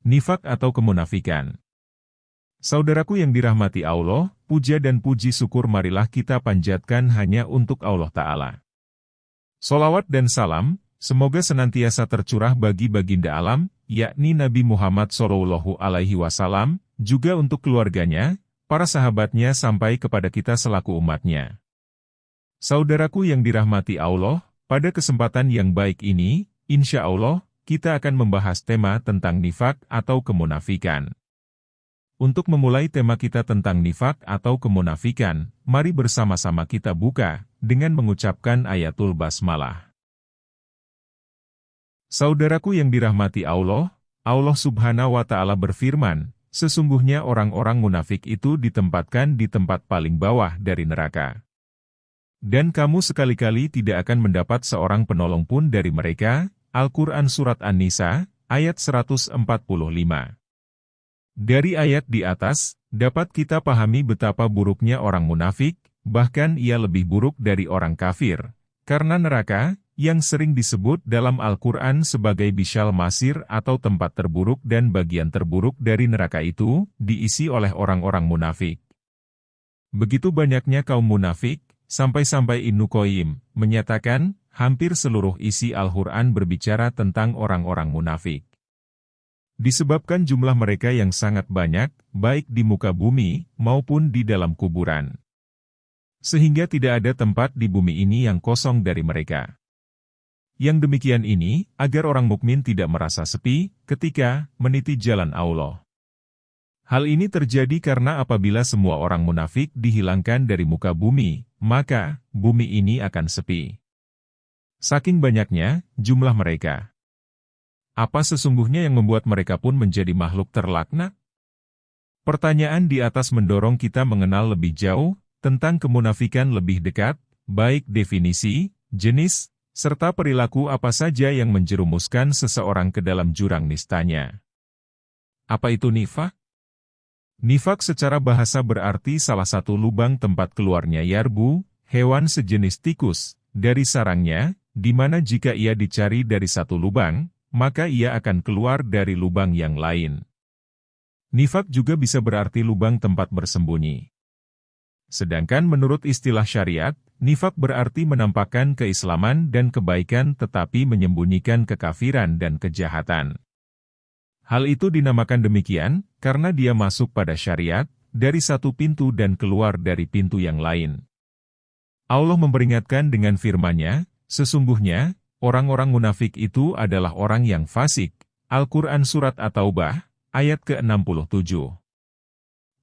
Nifak atau kemunafikan. Saudaraku yang dirahmati Allah, puja dan puji syukur marilah kita panjatkan hanya untuk Allah Ta'ala. Sholawat dan salam, semoga senantiasa tercurah bagi baginda alam, yakni Nabi Muhammad SAW, juga untuk keluarganya, para sahabatnya sampai kepada kita selaku umatnya. Saudaraku yang dirahmati Allah, pada kesempatan yang baik ini, insya Allah, kita akan membahas tema tentang nifak atau kemunafikan. Untuk memulai tema kita tentang nifak atau kemunafikan, mari bersama-sama kita buka dengan mengucapkan ayatul basmalah. Saudaraku yang dirahmati Allah, Allah Subhanahu wa Ta'ala berfirman, sesungguhnya orang-orang munafik itu ditempatkan di tempat paling bawah dari neraka. Dan kamu sekali-kali tidak akan mendapat seorang penolong pun dari mereka. Al-Quran Surat An-Nisa, ayat 145. Dari ayat di atas, dapat kita pahami betapa buruknya orang munafik, bahkan ia lebih buruk dari orang kafir. Karena neraka, yang sering disebut dalam Al-Quran sebagai Bisyal Masir atau tempat terburuk dan bagian terburuk dari neraka itu, diisi oleh orang-orang munafik. Begitu banyaknya kaum munafik, sampai-sampai Ibnu Qayyim menyatakan, hampir seluruh isi Al-Quran berbicara tentang orang-orang munafik. Disebabkan jumlah mereka yang sangat banyak, baik di muka bumi, maupun di dalam kuburan. Sehingga tidak ada tempat di bumi ini yang kosong dari mereka. Yang demikian ini, agar orang mukmin tidak merasa sepi, ketika meniti jalan Allah. Hal ini terjadi karena apabila semua orang munafik dihilangkan dari muka bumi, maka, bumi ini akan sepi. Saking banyaknya jumlah mereka. Apa sesungguhnya yang membuat mereka pun menjadi makhluk terlaknat? Pertanyaan di atas mendorong kita mengenal lebih jauh tentang kemunafikan lebih dekat, baik definisi, jenis, serta perilaku apa saja yang menjerumuskan seseorang ke dalam jurang nistanya. Apa itu nifak? Nifak secara bahasa berarti salah satu lubang tempat keluarnya yarbu, hewan sejenis tikus, dari sarangnya, di mana jika ia dicari dari satu lubang, maka ia akan keluar dari lubang yang lain. Nifak juga bisa berarti lubang tempat bersembunyi. Sedangkan menurut istilah syariat, nifak berarti menampakkan keislaman dan kebaikan tetapi menyembunyikan kekafiran dan kejahatan. Hal itu dinamakan demikian, karena dia masuk pada syariat, dari satu pintu dan keluar dari pintu yang lain. Allah memperingatkan dengan firman-Nya, sesungguhnya, orang-orang munafik itu adalah orang yang fasik. Al-Quran Surat At-Taubah, ayat ke-67.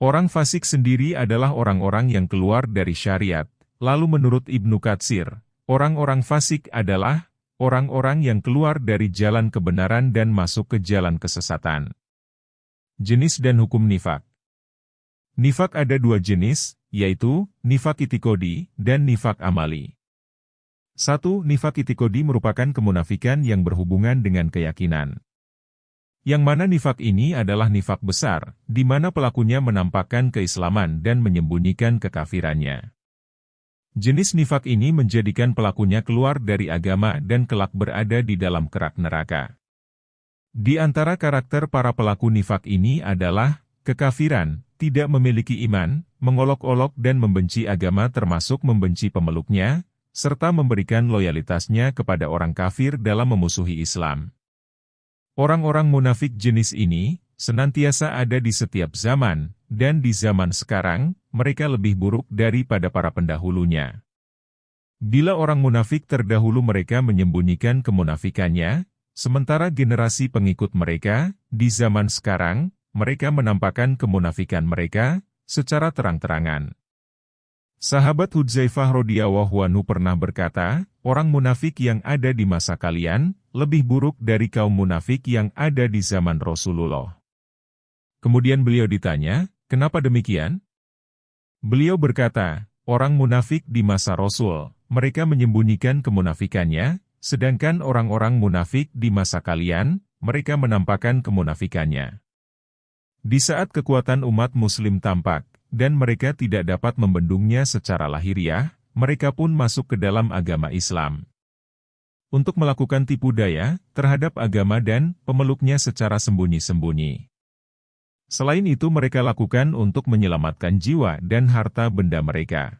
Orang fasik sendiri adalah orang-orang yang keluar dari syariat. Lalu menurut Ibnu Katsir, orang-orang fasik adalah orang-orang yang keluar dari jalan kebenaran dan masuk ke jalan kesesatan. Jenis dan hukum nifak. Nifak ada dua jenis, yaitu nifak itikodi dan nifak amali. 1. Nifak itikodi merupakan kemunafikan yang berhubungan dengan keyakinan. Yang mana nifak ini adalah nifak besar, di mana pelakunya menampakkan keislaman dan menyembunyikan kekafirannya. Jenis nifak ini menjadikan pelakunya keluar dari agama dan kelak berada di dalam kerak neraka. Di antara karakter para pelaku nifak ini adalah kekafiran, tidak memiliki iman, mengolok-olok dan membenci agama termasuk membenci pemeluknya, serta memberikan loyalitasnya kepada orang kafir dalam memusuhi Islam. Orang-orang munafik jenis ini senantiasa ada di setiap zaman, dan di zaman sekarang, mereka lebih buruk daripada para pendahulunya. Bila orang munafik terdahulu mereka menyembunyikan kemunafikannya, sementara generasi pengikut mereka, di zaman sekarang, mereka menampakkan kemunafikan mereka secara terang-terangan. Sahabat Hudzaifah radhiyallahu anhu pernah berkata, orang munafik yang ada di masa kalian, lebih buruk dari kaum munafik yang ada di zaman Rasulullah. Kemudian beliau ditanya, kenapa demikian? Beliau berkata, orang munafik di masa Rasul, mereka menyembunyikan kemunafikannya, sedangkan orang-orang munafik di masa kalian, mereka menampakkan kemunafikannya. Di saat kekuatan umat muslim tampak, dan mereka tidak dapat membendungnya secara lahiriah, mereka pun masuk ke dalam agama Islam. Untuk melakukan tipu daya terhadap agama dan pemeluknya secara sembunyi-sembunyi. Selain itu mereka lakukan untuk menyelamatkan jiwa dan harta benda mereka.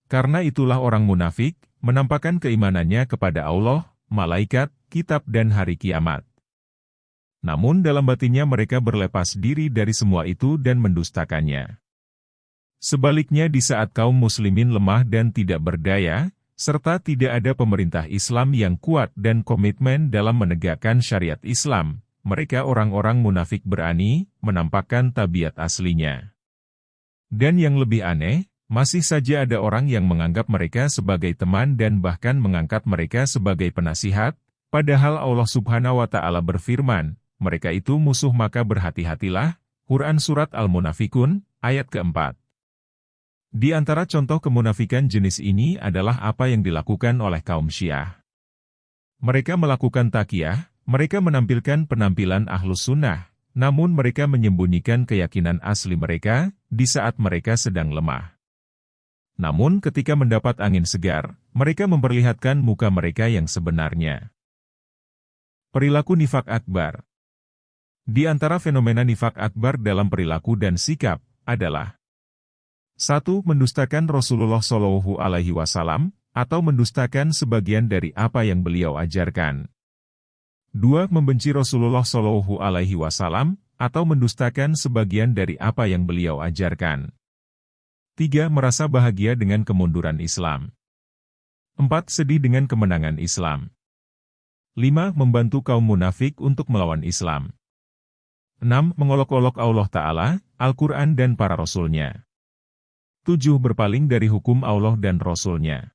Karena itulah orang munafik menampakkan keimanannya kepada Allah, malaikat, kitab dan hari kiamat. Namun dalam batinnya mereka berlepas diri dari semua itu dan mendustakannya. Sebaliknya di saat kaum muslimin lemah dan tidak berdaya, serta tidak ada pemerintah Islam yang kuat dan komitmen dalam menegakkan syariat Islam, mereka orang-orang munafik berani menampakkan tabiat aslinya. Dan yang lebih aneh, masih saja ada orang yang menganggap mereka sebagai teman dan bahkan mengangkat mereka sebagai penasihat, padahal Allah Subhanahu wa Ta'ala berfirman, mereka itu musuh maka berhati-hatilah. Quran Surat Al-Munafikun, ayat keempat. Di antara contoh kemunafikan jenis ini adalah apa yang dilakukan oleh kaum Syiah. Mereka melakukan taqiyah, mereka menampilkan penampilan Ahlus Sunnah, namun mereka menyembunyikan keyakinan asli mereka di saat mereka sedang lemah. Namun ketika mendapat angin segar, mereka memperlihatkan muka mereka yang sebenarnya. Perilaku nifak akbar. Di antara fenomena nifak akbar dalam perilaku dan sikap adalah 1. Mendustakan Rasulullah Shallallahu Alaihi Wasallam atau mendustakan sebagian dari apa yang beliau ajarkan. 2. Membenci Rasulullah Shallallahu Alaihi Wasallam atau mendustakan sebagian dari apa yang beliau ajarkan. 3. Merasa bahagia dengan kemunduran Islam. 4. Sedih dengan kemenangan Islam. 5. Membantu kaum munafik untuk melawan Islam. 6. Mengolok-olok Allah Ta'ala, Al-Quran dan para Rasul-Nya. 7. Berpaling dari hukum Allah dan Rasul-Nya.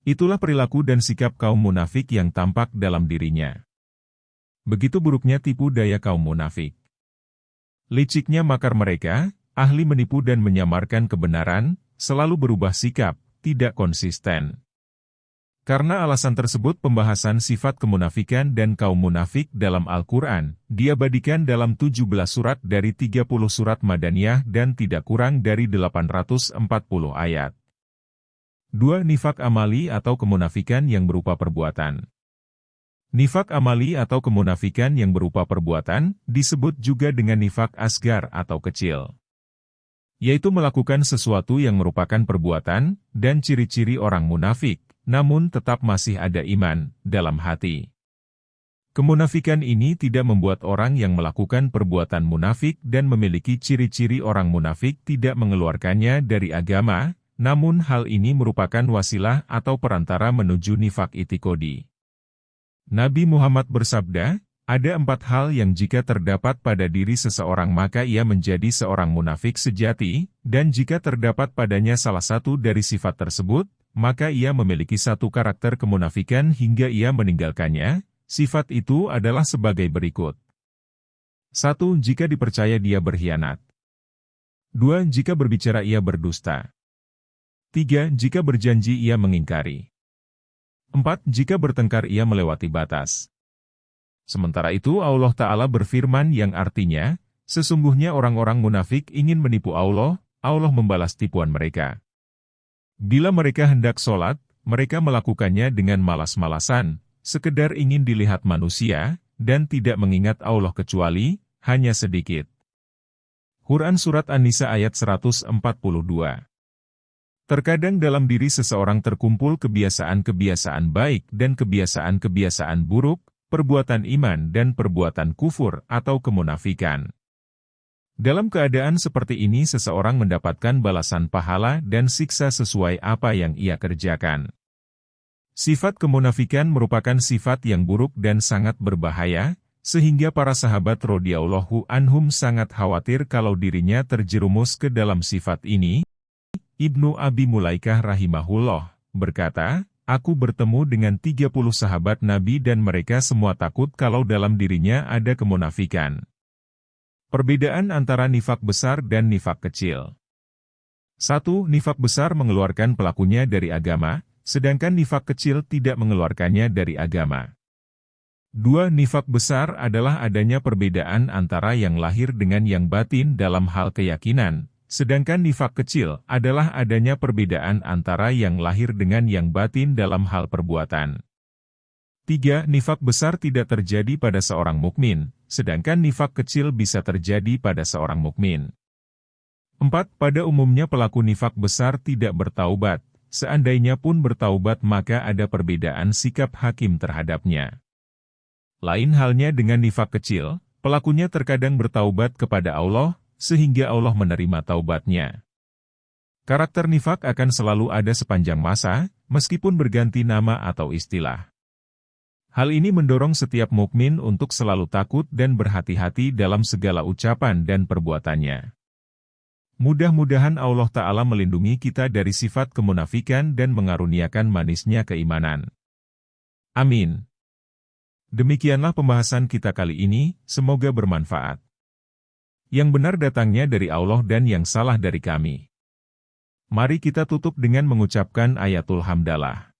Itulah perilaku dan sikap kaum munafik yang tampak dalam dirinya. Begitu buruknya tipu daya kaum munafik. Liciknya makar mereka, ahli menipu dan menyamarkan kebenaran, selalu berubah sikap, tidak konsisten. Karena alasan tersebut pembahasan sifat kemunafikan dan kaum munafik dalam Al-Quran, diabadikan dalam 17 surat dari 30 surat Madaniyah dan tidak kurang dari 840 ayat. 2. Nifak amali atau kemunafikan yang berupa perbuatan. Nifak amali atau kemunafikan yang berupa perbuatan, disebut juga dengan nifak asgar atau kecil. Yaitu melakukan sesuatu yang merupakan perbuatan, dan ciri-ciri orang munafik, namun tetap masih ada iman dalam hati. Kemunafikan ini tidak membuat orang yang melakukan perbuatan munafik dan memiliki ciri-ciri orang munafik tidak mengeluarkannya dari agama, namun hal ini merupakan wasilah atau perantara menuju nifak itikodi. Nabi Muhammad bersabda, ada 4 hal yang jika terdapat pada diri seseorang maka ia menjadi seorang munafik sejati, dan jika terdapat padanya salah satu dari sifat tersebut, maka ia memiliki satu karakter kemunafikan hingga ia meninggalkannya. Sifat itu adalah sebagai berikut. 1. Jika dipercaya dia berkhianat. 2. Jika berbicara ia berdusta. 3. Jika berjanji ia mengingkari. 4. Jika bertengkar ia melewati batas. Sementara itu Allah Ta'ala berfirman yang artinya, sesungguhnya orang-orang munafik ingin menipu Allah, Allah membalas tipuan mereka. Bila mereka hendak sholat, mereka melakukannya dengan malas-malasan, sekedar ingin dilihat manusia, dan tidak mengingat Allah kecuali, hanya sedikit. Quran Surat An-Nisa ayat 142. Terkadang dalam diri seseorang terkumpul kebiasaan-kebiasaan baik dan kebiasaan-kebiasaan buruk, perbuatan iman dan perbuatan kufur atau kemunafikan. Dalam keadaan seperti ini seseorang mendapatkan balasan pahala dan siksa sesuai apa yang ia kerjakan. Sifat kemunafikan merupakan sifat yang buruk dan sangat berbahaya, sehingga para sahabat radhiyallahu anhum sangat khawatir kalau dirinya terjerumus ke dalam sifat ini. Ibnu Abi Mulaikah rahimahullah berkata, aku bertemu dengan 30 sahabat Nabi dan mereka semua takut kalau dalam dirinya ada kemunafikan. Perbedaan antara nifak besar dan nifak kecil. 1. Nifak besar mengeluarkan pelakunya dari agama, sedangkan nifak kecil tidak mengeluarkannya dari agama. 2. Nifak besar adalah adanya perbedaan antara yang lahir dengan yang batin dalam hal keyakinan, Sedangkan nifak kecil adalah adanya perbedaan antara yang lahir dengan yang batin dalam hal perbuatan. 3. Nifak besar tidak terjadi pada seorang mukmin, sedangkan nifak kecil bisa terjadi pada seorang mukmin. 4. Pada umumnya pelaku nifak besar tidak bertaubat, seandainya pun bertaubat maka ada perbedaan sikap hakim terhadapnya. Lain halnya dengan nifak kecil, pelakunya terkadang bertaubat kepada Allah, sehingga Allah menerima taubatnya. Karakter nifak akan selalu ada sepanjang masa, meskipun berganti nama atau istilah. Hal ini mendorong setiap mukmin untuk selalu takut dan berhati-hati dalam segala ucapan dan perbuatannya. Mudah-mudahan Allah Ta'ala melindungi kita dari sifat kemunafikan dan mengaruniakan manisnya keimanan. Amin. Demikianlah pembahasan kita kali ini, semoga bermanfaat. Yang benar datangnya dari Allah dan yang salah dari kami. Mari kita tutup dengan mengucapkan ayatul hamdalah.